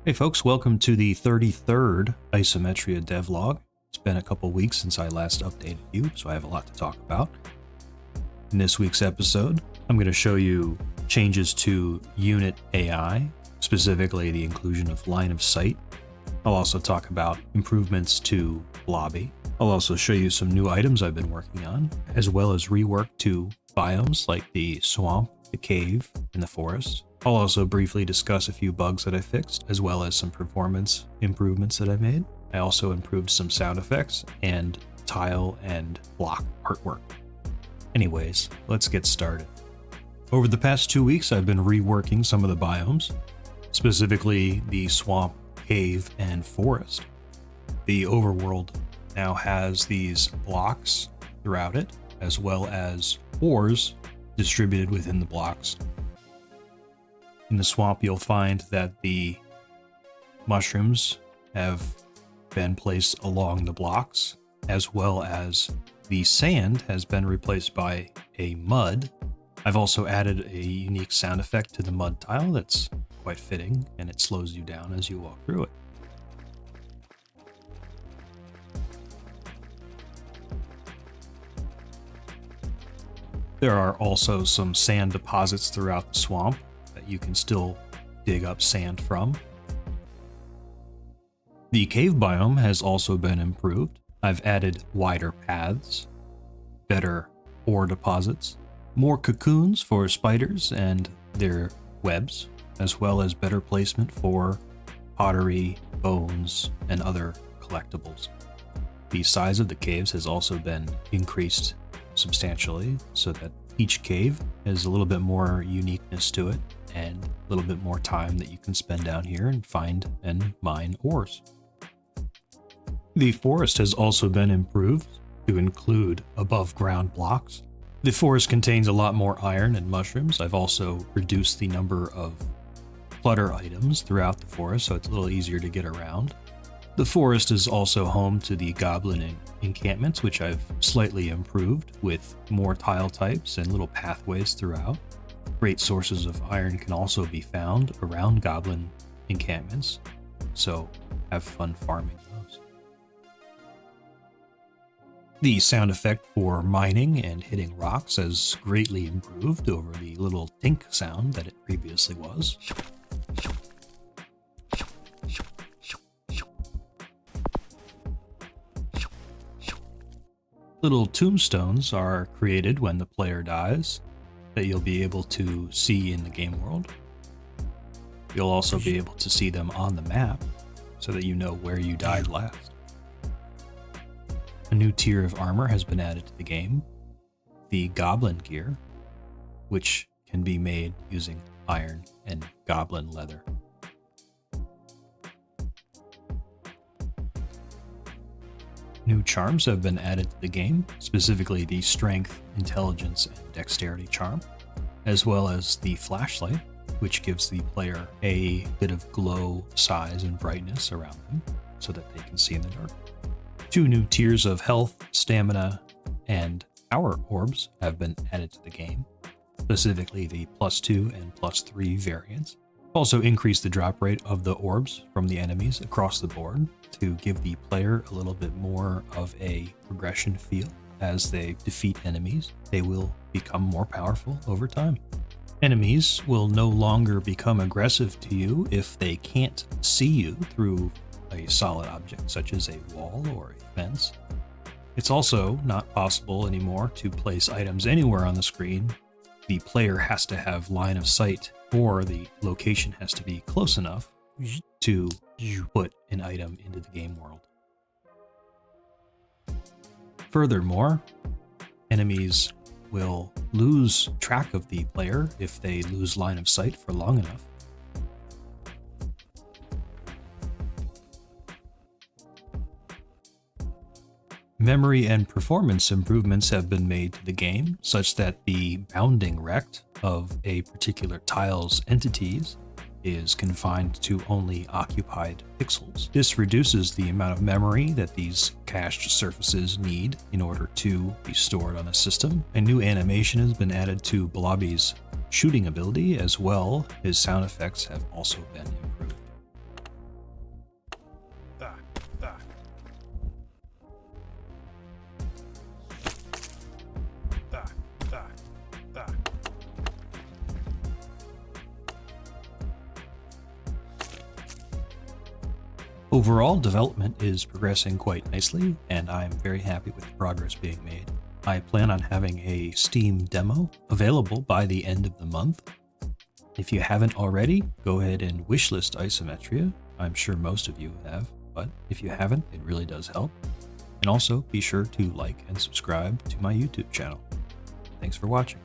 Hey folks, welcome to the 33rd Isometria devlog. It's been a couple weeks since I last updated you, so I have a lot to talk about. In this week's episode, I'm going to show you changes to unit AI, specifically the inclusion of line of sight. I'll also talk about improvements to lobby. I'll also show you some new items I've been working on, as well as rework to biomes like the swamp, the cave, and the forest. I'll also briefly discuss a few bugs that I fixed, as well as some performance improvements that I made. I also improved some sound effects and tile and block artwork. Anyways, let's get started. Over the past 2 weeks, I've been reworking some of the biomes, specifically the swamp, cave, and forest. The overworld now has these blocks throughout it, as well as ores distributed within the blocks. In the swamp, you'll find that the mushrooms have been placed along the blocks, as well as the sand has been replaced by a mud. I've also added a unique sound effect to the mud tile that's quite fitting, and it slows you down as you walk through it. There are also some sand deposits throughout the swamp that you can still dig up sand from. The cave biome has also been improved. I've added wider paths, better ore deposits, more cocoons for spiders and their webs, as well as better placement for pottery, bones, and other collectibles. The size of the caves has also been increased substantially so that each cave has a little bit more uniqueness to it and a little bit more time that you can spend down here and find and mine ores. The forest has also been improved to include above ground blocks. The forest contains a lot more iron and mushrooms. I've also reduced the number of clutter items throughout the forest so it's a little easier to get around. The forest is also home to the goblin encampments, which I've slightly improved with more tile types and little pathways throughout. Great sources of iron can also be found around goblin encampments, so have fun farming those. The sound effect for mining and hitting rocks has greatly improved over the little tink sound that it previously was. Little tombstones are created when the player dies that you'll be able to see in the game world. You'll also be able to see them on the map so that you know where you died last. A new tier of armor has been added to the game, the goblin gear, which can be made using iron and goblin leather. New charms have been added to the game, specifically the strength, intelligence, and dexterity charm, as well as the flashlight, which gives the player a bit of glow, size, and brightness around them so that they can see in the dark. 2 new tiers of health, stamina, and power orbs have been added to the game, specifically the +2 and +3 variants. Also increased the drop rate of the orbs from the enemies across the board to give the player a little bit more of a progression feel. As they defeat enemies, they will become more powerful over time. Enemies will no longer become aggressive to you if they can't see you through a solid object such as a wall or a fence. It's also not possible anymore to place items anywhere on the screen. The player has to have line of sight, or the location has to be close enough to put an item into the game world. Furthermore, enemies will lose track of the player if they lose line of sight for long enough. Memory and performance improvements have been made to the game, such that the bounding rect of a particular tile's entities is confined to only occupied pixels. This reduces the amount of memory that these cached surfaces need in order to be stored on a system. A new animation has been added to Blobby's shooting ability as well. His sound effects have also been improved. Overall, development is progressing quite nicely, and I'm very happy with the progress being made. I plan on having a Steam demo available by the end of the month. If you haven't already, go ahead and wishlist Isometria. I'm sure most of you have, but if you haven't, it really does help. And also be sure to like and subscribe to my YouTube channel. Thanks for watching.